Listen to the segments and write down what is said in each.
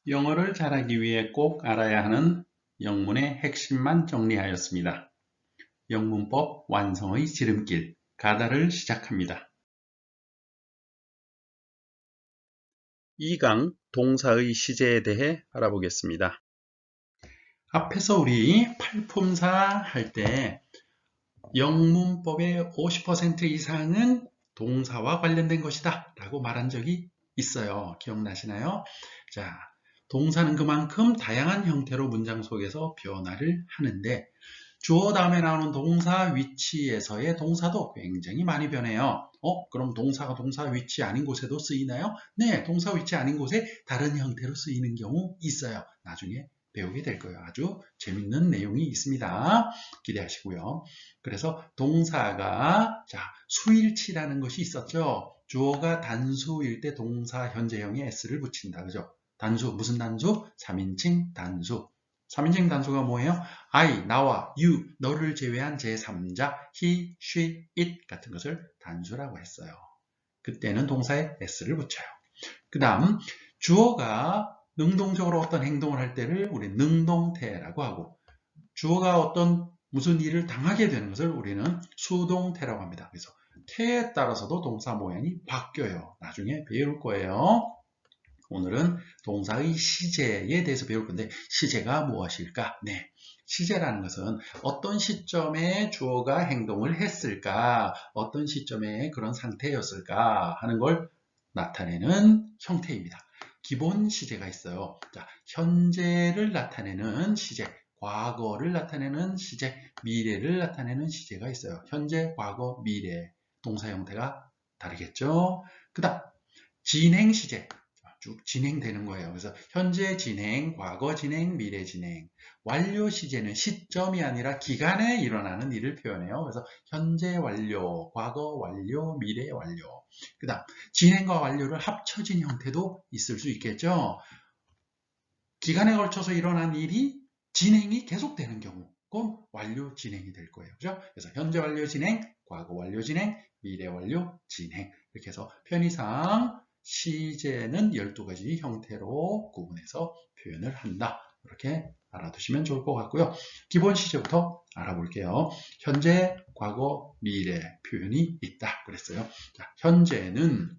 영어를 잘하기 위해 꼭 알아야 하는 영문의 핵심만 정리하였습니다. 영문법 완성의 지름길, 가다를 시작합니다. 2강 동사의 시제에 대해 알아보겠습니다. 앞에서 우리 팔품사 할 때 영문법의 50% 이상은 동사와 관련된 것이다 라고 말한 적이 있어요. 기억나시나요? 자, 동사는 그만큼 다양한 형태로 문장 속에서 변화를 하는데 주어 다음에 나오는 동사 위치에서의 동사도 굉장히 많이 변해요. 그럼 동사가 동사 위치 아닌 곳에도 쓰이나요? 네, 동사 위치 아닌 곳에 다른 형태로 쓰이는 경우 있어요. 나중에 배우게 될 거예요. 아주 재밌는 내용이 있습니다. 기대하시고요. 그래서 동사가 수일치라는 것이 있었죠. 주어가 단수일 때 동사 현재형에 s를 붙인다. 그죠? 단수, 무슨 단수? 3인칭 단수. 3인칭 단수가 뭐예요? I, 나와, you, 너를 제외한 제3자, he, she, it 같은 것을 단수라고 했어요. 그때는 동사에 s를 붙여요. 그 다음 주어가 능동적으로 어떤 행동을 할 때를 우리 능동태라고 하고 주어가 어떤 무슨 일을 당하게 되는 것을 우리는 수동태라고 합니다. 그래서 태에 따라서도 동사 모양이 바뀌어요. 나중에 배울 거예요. 오늘은 동사의 시제에 대해서 배울 건데 시제가 무엇일까? 네, 시제라는 것은 어떤 시점에 주어가 행동을 했을까? 어떤 시점에 그런 상태였을까? 하는 걸 나타내는 형태입니다. 기본 시제가 있어요. 자, 현재를 나타내는 시제, 과거를 나타내는 시제, 미래를 나타내는 시제가 있어요. 현재, 과거, 미래, 동사 형태가 다르겠죠? 그 다음 진행 시제, 쭉 진행되는 거예요. 그래서 현재 진행, 과거 진행, 미래 진행. 완료 시제는 시점이 아니라 기간에 일어나는 일을 표현해요. 그래서 현재 완료, 과거 완료, 미래 완료. 그 다음 진행과 완료를 합쳐진 형태도 있을 수 있겠죠. 기간에 걸쳐서 일어난 일이 진행이 계속되는 경우, 그건 완료 진행이 될 거예요. 그죠? 그래서 현재 완료 진행, 과거 완료 진행, 미래 완료 진행. 이렇게 해서 편의상 시제는 12가지 형태로 구분해서 표현을 한다. 이렇게 알아두시면 좋을 것 같고요. 기본 시제부터 알아볼게요. 현재, 과거, 미래 표현이 있다. 그랬어요. 자, 현재는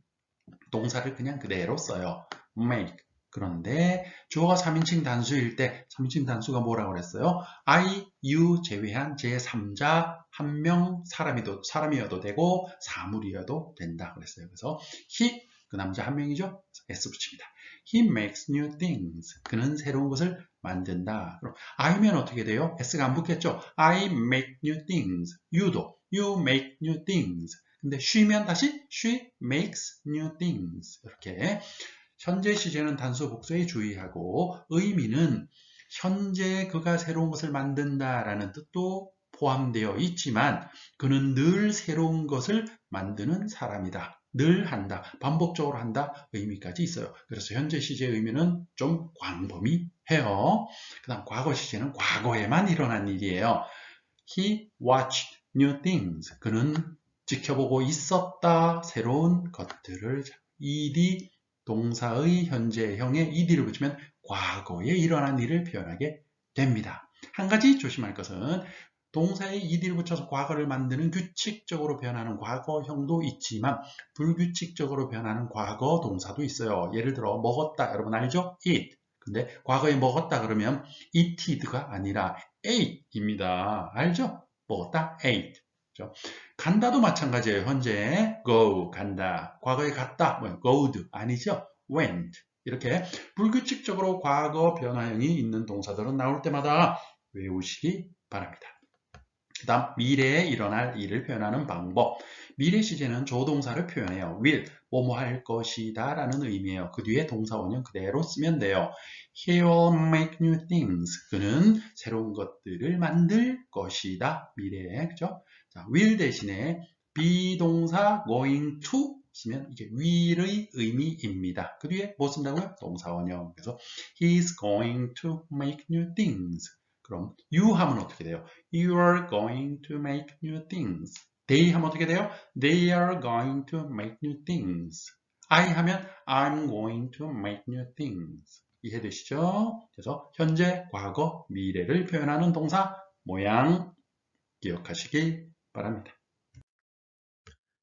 동사를 그냥 그대로 써요. make. 그런데 주어가 3인칭 단수일 때 3인칭 단수가 뭐라고 그랬어요? I, you 제외한 제3자 한 명 사람이어도 되고 사물이어도 된다 그랬어요. 그래서 he, 그 남자 한 명이죠? s 붙입니다. He makes new things. 그는 새로운 것을 만든다. 그럼 I면 어떻게 돼요? s가 안 붙겠죠? I make new things. you도 you make new things. 근데 she면 다시 she makes new things. 이렇게 현재 시제는 단수 복수에 주의하고 의미는 현재 그가 새로운 것을 만든다라는 뜻도 포함되어 있지만 그는 늘 새로운 것을 만드는 사람이다. 늘 한다. 반복적으로 한다. 의미까지 있어요. 그래서 현재 시제의 의미는 좀 광범위해요. 그 다음 과거 시제는 과거에만 일어난 일이에요. He watched new things. 그는 지켜보고 있었다. 새로운 것들을. ed 동사의 현재형에 ed를 붙이면 과거에 일어난 일을 표현하게 됩니다. 한 가지 조심할 것은 동사에 ed를 붙여서 과거를 만드는 규칙적으로 변하는 과거형도 있지만 불규칙적으로 변하는 과거 동사도 있어요. 예를 들어 먹었다. 여러분 알죠? eat. 근데 과거에 먹었다 그러면 eated가 아니라 ate입니다. 알죠? 먹었다, ate. 그렇죠? 간다도 마찬가지예요. 현재 go, 간다. 과거에 갔다, goed, 아니죠? went. 이렇게 불규칙적으로 과거 변화형이 있는 동사들은 나올 때마다 외우시기 바랍니다. 그 다음 미래에 일어날 일을 표현하는 방법. 미래 시제는 조동사를 표현해요. will, 뭐뭐 할 것이다 라는 의미예요. 그 뒤에 동사 원형 그대로 쓰면 돼요. He will make new things. 그는 새로운 것들을 만들 것이다. 미래에. 그죠? 자, will 대신에 비동사 going to 쓰면 이게 will의 의미입니다. 그 뒤에 뭐 쓴다고요? 동사 원형. 그래서 he's going to make new things. 그럼 you 하면 어떻게 돼요? You are going to make new things. They 하면 어떻게 돼요? They are going to make new things. I 하면 I'm going to make new things. 이해되시죠? 그래서 현재, 과거, 미래를 표현하는 동사 모양 기억하시기 바랍니다.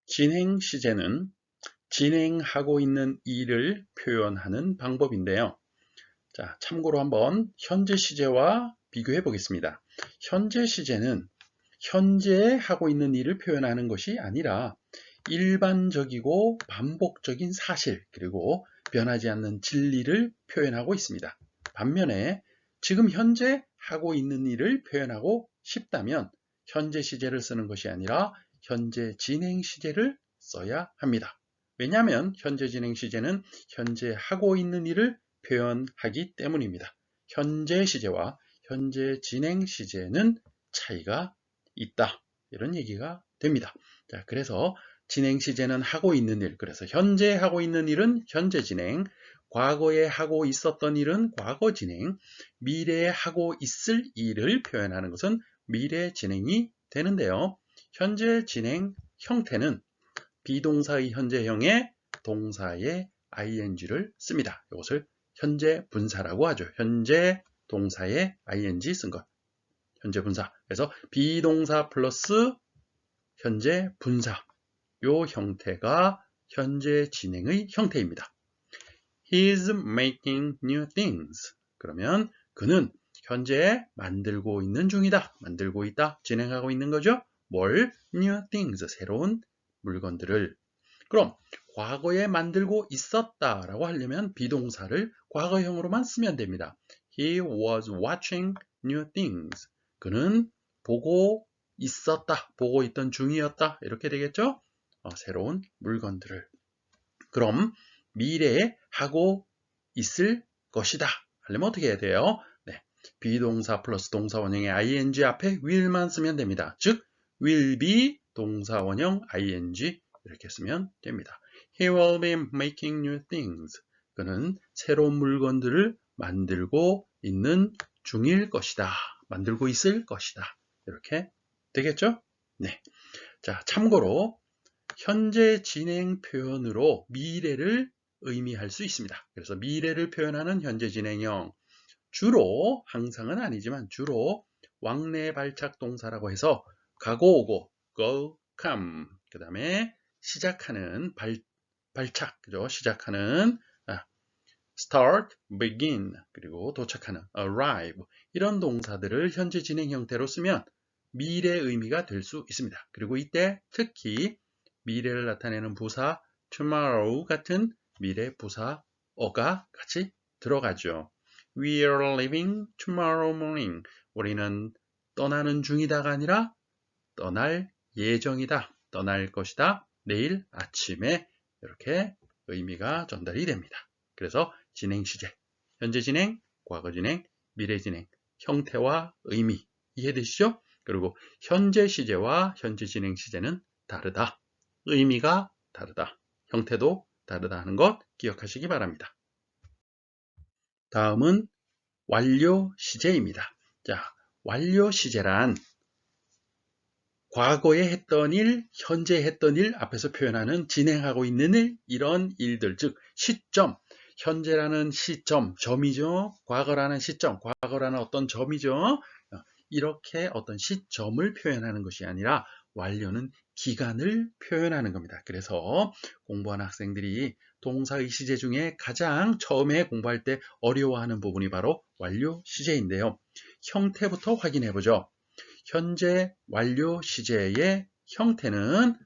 진행 시제는 진행하고 있는 일을 표현하는 방법인데요. 자, 참고로 한번 현재 시제와 비교해 보겠습니다. 현재 시제는 현재 하고 있는 일을 표현하는 것이 아니라 일반적이고 반복적인 사실 그리고 변하지 않는 진리를 표현하고 있습니다. 반면에 지금 현재 하고 있는 일을 표현하고 싶다면 현재 시제를 쓰는 것이 아니라 현재 진행 시제를 써야 합니다. 왜냐하면 현재 진행 시제는 현재 하고 있는 일을 표현하기 때문입니다. 현재 시제와 현재 진행 시제는 차이가 있다. 이런 얘기가 됩니다. 자, 그래서 진행 시제는 하고 있는 일, 그래서 현재 하고 있는 일은 현재 진행, 과거에 하고 있었던 일은 과거 진행, 미래에 하고 있을 일을 표현하는 것은 미래 진행이 되는데요. 현재 진행 형태는 비동사의 현재형에 동사의 ing를 씁니다. 이것을 현재 분사라고 하죠. 현재 동사의 ing 쓴 것. 현재 분사. 그래서 비동사 플러스 현재 분사. 요 형태가 현재 진행의 형태입니다. He's making new things. 그러면 그는 현재 만들고 있는 중이다. 만들고 있다. 진행하고 있는 거죠. 뭘? New things. 새로운 물건들을. 그럼 과거에 만들고 있었다라고 하려면 비동사를 과거형으로만 쓰면 됩니다. He was watching new things. 그는 보고 있었다. 보고 있던 중이었다. 이렇게 되겠죠? 새로운 물건들을. 그럼 미래에 하고 있을 것이다. 하려면 어떻게 해야 돼요? 네, 비동사 플러스 동사 원형의 ing 앞에 will만 쓰면 됩니다. 즉 will be 동사 원형 ing 이렇게 쓰면 됩니다. He will be making new things. 그는 새로운 물건들을 만들고 있는 중일 것이다. 만들고 있을 것이다. 이렇게 되겠죠? 네. 자, 참고로 현재 진행 표현으로 미래를 의미할 수 있습니다. 그래서 미래를 표현하는 현재 진행형. 주로, 항상은 아니지만 주로 왕래 발착 동사라고 해서 가고 오고, go, come. 그 다음에 시작하는 발착, 그죠? 시작하는 start, begin, 그리고 도착하는 arrive. 이런 동사들을 현재 진행 형태로 쓰면 미래 의미가 될 수 있습니다. 그리고 이때 특히 미래를 나타내는 부사 tomorrow 같은 미래 부사어가 같이 들어가죠. We are leaving tomorrow morning. 우리는 떠나는 중이다가 아니라 떠날 예정이다. 떠날 것이다. 내일 아침에 이렇게 의미가 전달이 됩니다. 그래서 진행 시제, 현재 진행, 과거 진행, 미래 진행, 형태와 의미 이해되시죠? 그리고 현재 시제와 현재 진행 시제는 다르다. 의미가 다르다. 형태도 다르다 하는 것 기억하시기 바랍니다. 다음은 완료 시제입니다. 자, 완료 시제란 과거에 했던 일, 현재 했던 일 앞에서 표현하는 진행하고 있는 일, 이런 일들, 즉 시점, 현재라는 시점, 점이죠. 과거라는 시점, 과거라는 어떤 점이죠. 이렇게 어떤 시점을 표현하는 것이 아니라 완료는 기간을 표현하는 겁니다. 그래서 공부하는 학생들이 동사의 시제 중에 가장 처음에 공부할 때 어려워하는 부분이 바로 완료 시제인데요. 형태부터 확인해 보죠. 현재 완료 시제의 형태는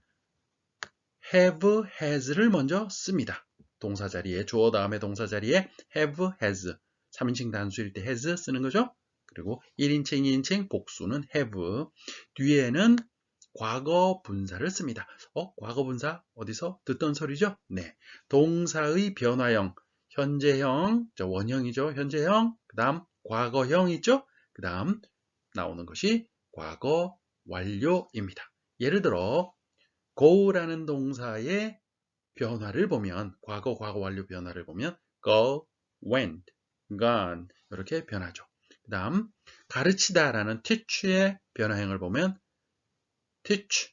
have, has를 먼저 씁니다. 동사 자리에, 주어 다음에 동사 자리에 have, has. 3인칭 단수일 때 has 쓰는 거죠. 그리고 1인칭, 2인칭 복수는 have. 뒤에는 과거 분사를 씁니다. 과거 분사 어디서 듣던 소리죠? 네. 동사의 변화형, 현재형, 원형이죠. 현재형, 그 다음 과거형 있죠? 그 다음 나오는 것이 과거 완료입니다. 예를 들어 go라는 동사의 변화를 보면 과거 완료 변화를 보면 go, went, gone 이렇게 변하죠. 그 다음 가르치다라는 teach의 변화형을 보면 teach,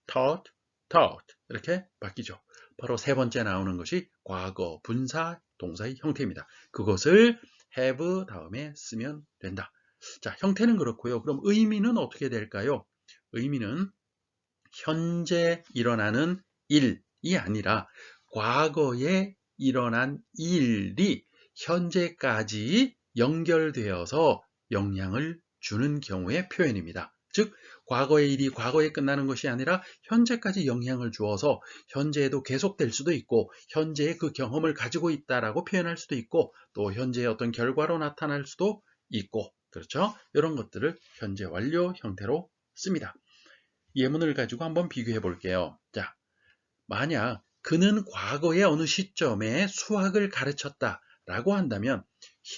taught, taught 이렇게 바뀌죠. 바로 세 번째 나오는 것이 과거 분사 동사의 형태입니다. 그것을 have 다음에 쓰면 된다. 자, 형태는 그렇고요. 그럼 의미는 어떻게 될까요? 의미는 현재 일어나는 일이 아니라 과거에 일어난 일이 현재까지 연결되어서 영향을 주는 경우의 표현입니다. 즉, 과거의 일이 과거에 끝나는 것이 아니라 현재까지 영향을 주어서 현재에도 계속될 수도 있고 현재의 그 경험을 가지고 있다라고 표현할 수도 있고 또 현재의 어떤 결과로 나타날 수도 있고 그렇죠? 이런 것들을 현재 완료 형태로 씁니다. 예문을 가지고 한번 비교해 볼게요. 자, 만약 그는 과거의 어느 시점에 수학을 가르쳤다 라고 한다면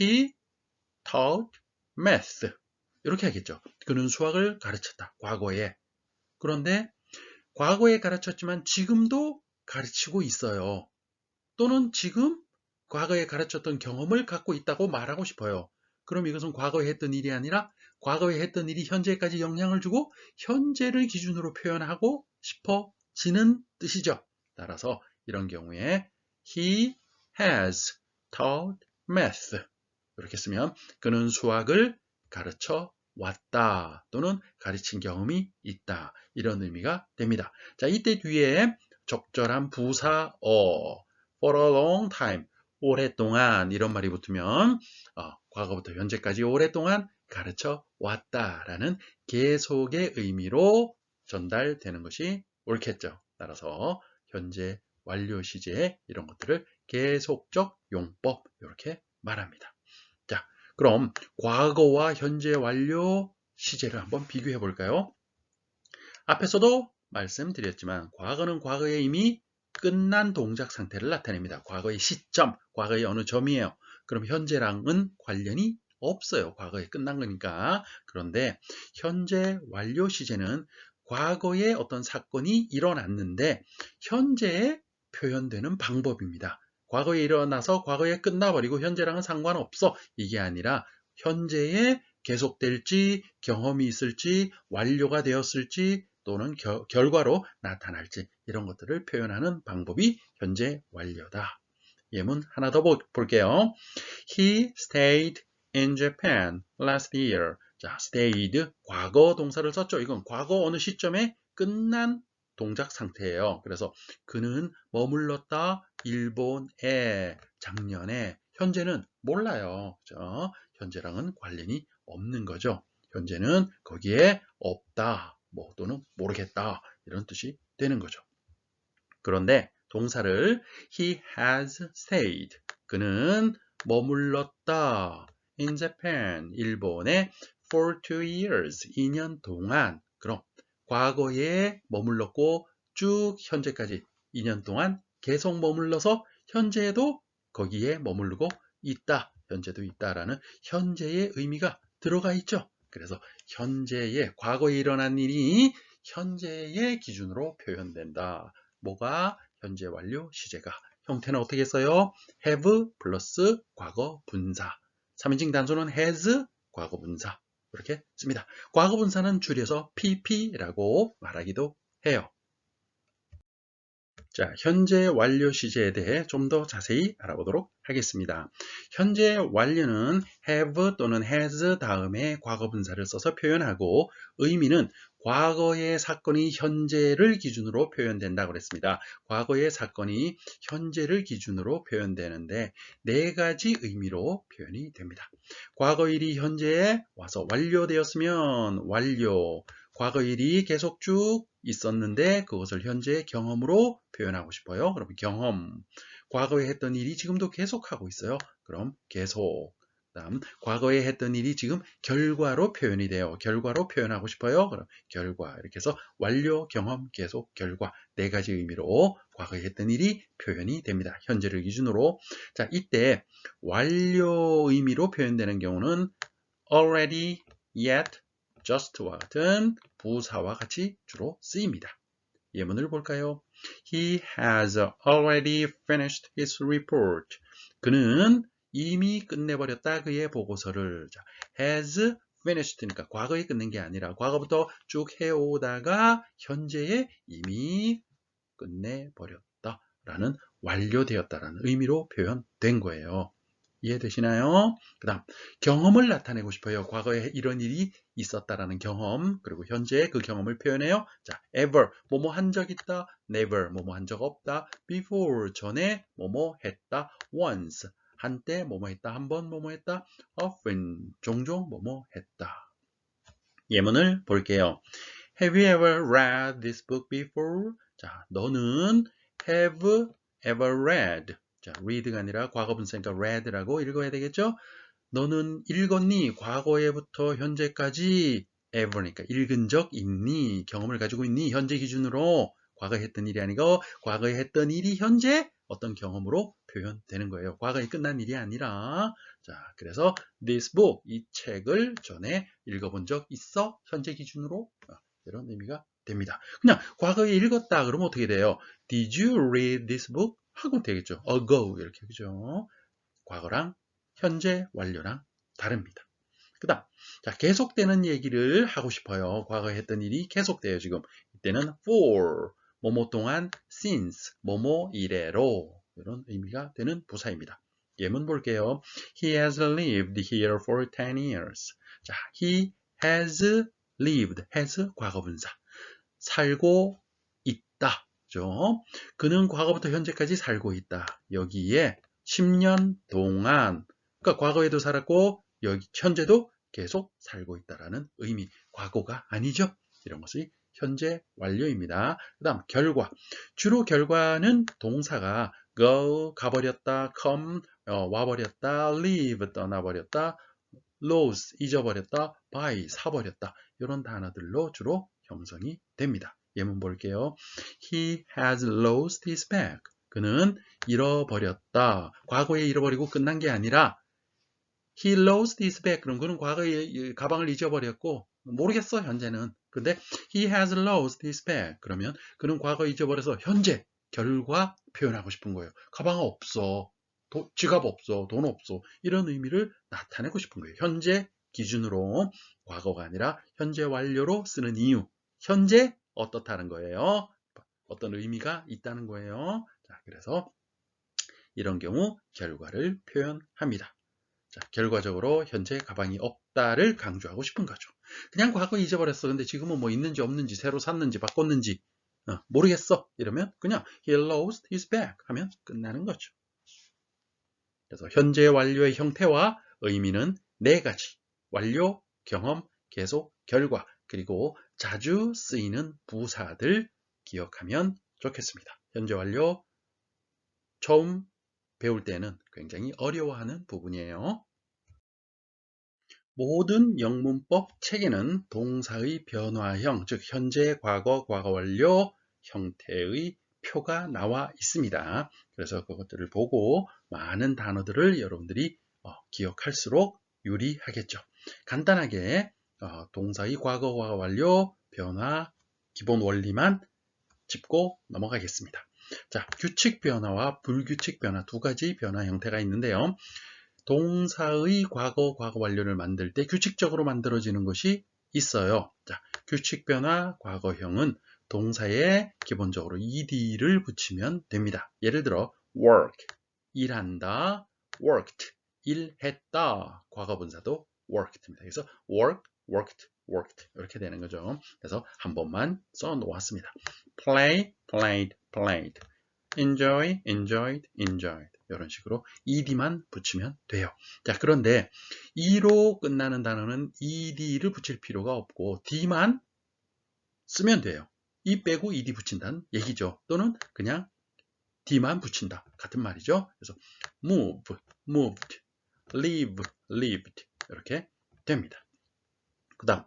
He taught math 이렇게 하겠죠. 그는 수학을 가르쳤다. 과거에. 그런데 과거에 가르쳤지만 지금도 가르치고 있어요. 또는 지금 과거에 가르쳤던 경험을 갖고 있다고 말하고 싶어요. 그럼 이것은 과거에 했던 일이 아니라 과거에 했던 일이 현재까지 영향을 주고 현재를 기준으로 표현하고 싶어지는 뜻이죠. 따라서 이런 경우에 He has taught math 이렇게 쓰면 그는 수학을 가르쳐 왔다 또는 가르친 경험이 있다 이런 의미가 됩니다. 자, 이때 뒤에 적절한 부사 for a long time 오랫동안 이런 말이 붙으면 과거부터 현재까지 오랫동안 가르쳐 왔다라는 계속의 의미로 전달되는 것이 옳겠죠. 따라서 현재 완료 시제 이런 것들을 계속적 용법 이렇게 말합니다. 자, 그럼 과거와 현재 완료 시제를 한번 비교해 볼까요? 앞에서도 말씀드렸지만 과거는 과거에 이미 끝난 동작 상태를 나타냅니다. 과거의 시점, 과거의 어느 점이에요. 그럼 현재랑은 관련이 없어요. 과거에 끝난 거니까. 그런데 현재 완료 시제는 과거에 어떤 사건이 일어났는데 현재에 표현되는 방법입니다. 과거에 일어나서 과거에 끝나버리고 현재랑은 상관없어. 이게 아니라 현재에 계속될지 경험이 있을지 완료가 되었을지 또는 결과로 나타날지 이런 것들을 표현하는 방법이 현재 완료다. 예문 하나 더 볼게요. He stayed in Japan last year. 자, stayed 과거 동사를 썼죠. 이건 과거 어느 시점에 끝난 동작 상태예요. 그래서 그는 머물렀다 일본에 작년에 현재는 몰라요. 그렇죠? 현재랑은 관련이 없는 거죠. 현재는 거기에 없다. 또는 모르겠다. 이런 뜻이 되는 거죠. 그런데 동사를 he has stayed. 그는 머물렀다. in Japan. 일본에 for 2 years. 2년 동안. 그럼 과거에 머물렀고 쭉 현재까지 2년 동안 계속 머물러서 현재에도 거기에 머무르고 있다. 현재도 있다라는 현재의 의미가 들어가 있죠. 그래서 현재의 과거에 일어난 일이 현재의 기준으로 표현된다. 뭐가 현재 완료 시제가 형태는 어떻게 써요? have 플러스 과거 분사 3인칭 단수는 has 과거 분사 이렇게 씁니다. 과거 분사는 줄여서 pp라고 말하기도 해요. 자, 현재 완료 시제에 대해 좀 더 자세히 알아보도록 하겠습니다. 현재 완료는 have 또는 has 다음에 과거 분사를 써서 표현하고 의미는 과거의 사건이 현재를 기준으로 표현된다고 그랬습니다. 과거의 사건이 현재를 기준으로 표현되는데 네 가지 의미로 표현이 됩니다. 과거 일이 현재에 와서 완료되었으면 완료, 과거 일이 계속 쭉 있었는데 그것을 현재의 경험으로 표현하고 싶어요. 그럼 경험. 과거에 했던 일이 지금도 계속하고 있어요. 그럼 계속. 다음 과거에 했던 일이 지금 결과로 표현이 돼요. 결과로 표현하고 싶어요. 그럼 결과. 이렇게 해서 완료, 경험, 계속, 결과 네 가지 의미로 과거에 했던 일이 표현이 됩니다. 현재를 기준으로. 자, 이때 완료 의미로 표현되는 경우는 already, yet, just와 같은 부사와 같이 주로 쓰입니다. 예문을 볼까요? He has already finished his report. 그는 이미 끝내버렸다 그의 보고서를. 자, has finished니까 과거에 끝낸 게 아니라 과거부터 쭉 해오다가 현재에 이미 끝내버렸다. 라는 완료되었다라는 의미로 표현된 거예요. 이해되시나요? 그 다음 경험을 나타내고 싶어요. 과거에 이런 일이 있었다라는 경험, 그리고 현재의 그 경험을 표현해요. 자, ever, 뭐뭐 한 적 있다. never, 뭐뭐 한 적 없다. before, 전에 뭐뭐 했다. once, 한때 뭐뭐 했다. 한 번 뭐뭐 했다. often, 종종 뭐뭐 했다. 예문을 볼게요. Have you ever read this book before? 자, 너는 have ever read. 자, read가 아니라 과거분사니까 read라고 읽어야 되겠죠? 너는 읽었니? 과거에부터 현재까지 ever니까 읽은 적 있니? 경험을 가지고 있니? 현재 기준으로 과거에 했던 일이 아니고 과거에 했던 일이 현재 어떤 경험으로 표현되는 거예요. 과거에 끝난 일이 아니라 자, 그래서 this book, 이 책을 전에 읽어본 적 있어? 현재 기준으로 이런 의미가 됩니다. 그냥 과거에 읽었다 그러면 어떻게 돼요? Did you read this book? 하고 되겠죠. ago 이렇게 그죠? 과거랑 현재 완료랑 다릅니다. 그 다음, 자, 계속되는 얘기를 하고 싶어요. 과거에 했던 일이 계속돼요, 지금. 이때는 for, 뭐뭐 동안, since, 뭐뭐 이래로. 이런 의미가 되는 부사입니다. 예문 볼게요. He has lived here for 10 years. 자, he has lived, has 과거분사. 살고 있다. 죠. 그는 과거부터 현재까지 살고 있다. 여기에 10년 동안, 그러니까 과거에도 살았고 여기 현재도 계속 살고 있다라는 의미. 과거가 아니죠. 이런 것이 현재 완료입니다. 그 다음 결과. 주로 결과는 동사가 go, 가버렸다, come, 와버렸다, leave, 떠나버렸다, lose, 잊어버렸다, buy, 사버렸다. 이런 단어들로 주로 형성이 됩니다. 예문 볼게요. He has lost his bag. 그는 잃어버렸다. 과거에 잃어버리고 끝난 게 아니라 He lost his bag. 그럼 그는 과거에 가방을 잊어버렸고 모르겠어 현재는. 근데 he has lost his bag. 그러면 그는 과거에 잊어버려서 현재 결과 표현하고 싶은 거예요. 가방 없어. 지갑 없어. 돈 없어. 이런 의미를 나타내고 싶은 거예요. 현재 기준으로 과거가 아니라 현재 완료로 쓰는 이유. 현재 어떻다는 거예요. 어떤 의미가 있다는 거예요. 자, 그래서 이런 경우 결과를 표현합니다. 자, 결과적으로 현재 가방이 없다를 강조하고 싶은 거죠. 그냥 과거에 잊어버렸어. 근데 지금은 뭐 있는지 없는지 새로 샀는지 바꿨는지 모르겠어. 이러면 그냥 he lost his bag 하면 끝나는 거죠. 그래서 현재 완료의 형태와 의미는 네 가지. 완료, 경험, 계속, 결과, 그리고 자주 쓰이는 부사들 기억하면 좋겠습니다. 현재 완료 처음 배울 때는 굉장히 어려워하는 부분이에요. 모든 영문법 책에는 동사의 변화형, 즉 현재, 과거, 과거 완료 형태의 표가 나와 있습니다. 그래서 그것들을 보고 많은 단어들을 여러분들이 기억할수록 유리하겠죠. 간단하게 동사의 과거, 과거 완료, 변화, 기본 원리만 짚고 넘어가겠습니다. 자, 규칙 변화와 불규칙 변화 두 가지 변화 형태가 있는데요. 동사의 과거, 과거 완료를 만들 때 규칙적으로 만들어지는 것이 있어요. 자, 규칙 변화 과거형은 동사에 기본적으로 ed를 붙이면 됩니다. 예를 들어 work, 일한다, worked, 일했다, 과거분사도 worked입니다. 그래서 work, worked, worked 이렇게 되는 거죠. 그래서 한 번만 써 놓았습니다. play, played, played, enjoy, enjoyed, enjoyed 이런 식으로 ed만 붙이면 돼요. 자, 그런데 e로 끝나는 단어는 ed를 붙일 필요가 없고 d만 쓰면 돼요. e 빼고 ed 붙인다는 얘기죠. 또는 그냥 d만 붙인다. 같은 말이죠. 그래서 move, moved, live, lived 이렇게 됩니다. 그 다음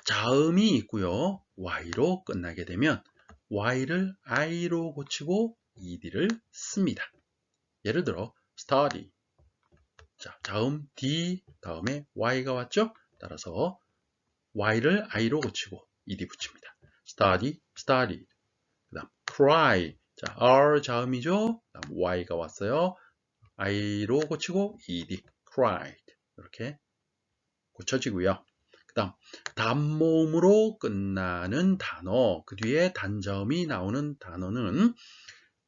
자음이 있고요. y로 끝나게 되면 y를 i로 고치고 ed를 씁니다. 예를 들어 study. 자, 다음 d 다음에 y가 왔죠? 따라서 y를 i로 고치고 ed 붙입니다. study, studied. 그다음 cry. 자, r 자음이죠? 그다음 y가 왔어요. i로 고치고 ed, cried. 이렇게 고쳐지고요. 그다음 단모음으로 끝나는 단어, 그 뒤에 단자음이 나오는 단어는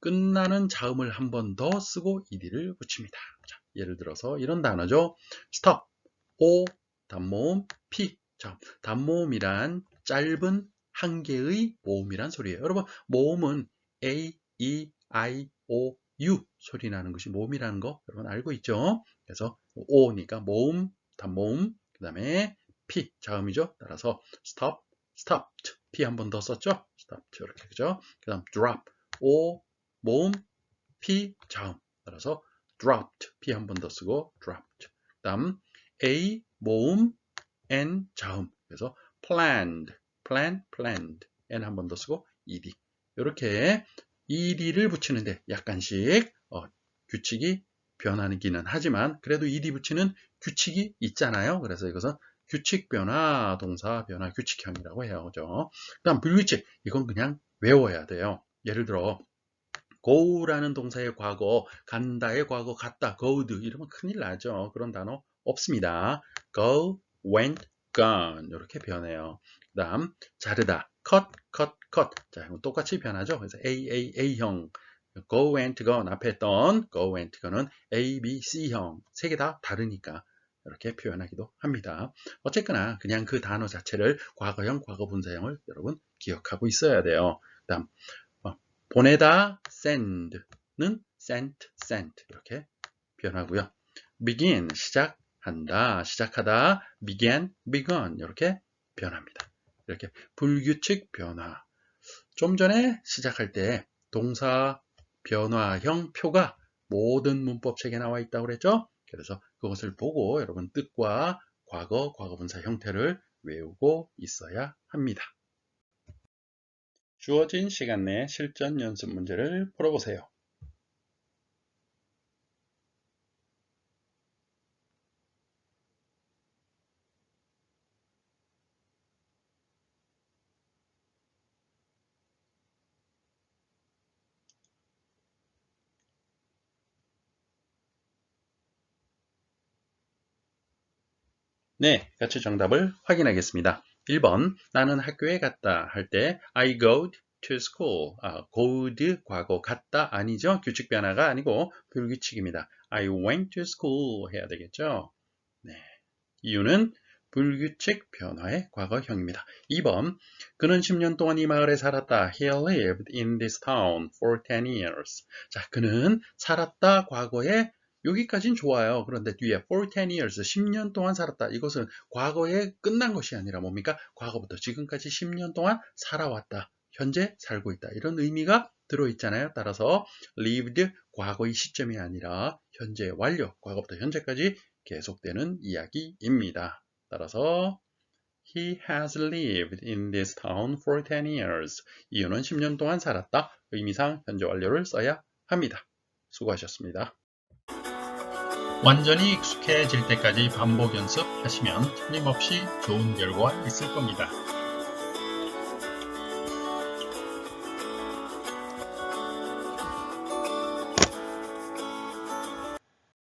끝나는 자음을 한 번 더 쓰고 ed를 붙입니다. 자, 예를 들어서 이런 단어죠. stop, o, 단모음, p. 자, 단모음이란 짧은 한 개의 모음이란 소리예요. 여러분, 모음은 a, e, i, o, u 소리 나는 것이 모음이라는 거 여러분 알고 있죠? 그래서 o니까 모음, 단모음, 그 다음에 p, 자음이죠. 따라서 stop, stopped, p 한 번 더 썼죠? stopped 이렇게 그죠? 그 다음 drop, o, 모음, p, 자음. 따라서 dropped, p 한 번 더 쓰고 dropped. 그 다음 a, 모음, n, 자음. 그래서 planned, planned, n 한 번 더 쓰고 ed. 이렇게 ed를 붙이는데 약간씩 규칙이 변하기는 하지만 그래도 ed 붙이는 규칙이 있잖아요. 그래서 이것은 규칙 변화, 동사 변화 규칙형이라고 해요. 그죠? 그 다음 불규칙. 이건 그냥 외워야 돼요. 예를 들어 go라는 동사의 과거, 간다의 과거, 갔다, goed 이러면 큰일 나죠. 그런 단어 없습니다. go, went, gone 이렇게 변해요. 그 다음 자르다, cut. 자, 이건 똑같이 변하죠. 그래서 A형, go, went, gone 앞에 했던 go, went, gone은 A, B, C형 세 개 다 다르니까 이렇게 표현하기도 합니다. 어쨌거나 그냥 그 단어 자체를 과거형, 과거분사형을 여러분 기억하고 있어야 돼요. 그 다음 보내다, send는 sent 이렇게 변하고요. begin, 시작한다, 시작하다, began, begun 이렇게 변합니다. 이렇게 불규칙 변화. 좀 전에 시작할 때 동사 변화형 표가 모든 문법책에 나와 있다고 그랬죠? 그래서 그것을 보고 여러분 뜻과 과거, 과거분사 형태를 외우고 있어야 합니다. 주어진 시간 내 실전 연습 문제를 풀어보세요. 네, 같이 정답을 확인하겠습니다. 1번, 나는 학교에 갔다 할 때 I go to school. go'd 과거 갔다 아니죠? 규칙 변화가 아니고 불규칙입니다. I went to school 해야 되겠죠? 네, 이유는 불규칙 변화의 과거형입니다. 2번, 그는 10년 동안 이 마을에 살았다. He lived in this town for 10 years. 자, 그는 살았다 과거에 여기까지는 좋아요. 그런데 뒤에 for 10 years, 10년 동안 살았다. 이것은 과거에 끝난 것이 아니라 뭡니까? 과거부터 지금까지 10년 동안 살아왔다. 현재 살고 있다. 이런 의미가 들어있잖아요. 따라서 lived 과거의 시점이 아니라 현재 완료, 과거부터 현재까지 계속되는 이야기입니다. 따라서 He has lived in this town for 10 years. 이유는 10년 동안 살았다. 의미상 현재 완료를 써야 합니다. 수고하셨습니다. 완전히 익숙해질 때까지 반복 연습하시면 틀림없이 좋은 결과가 있을 겁니다.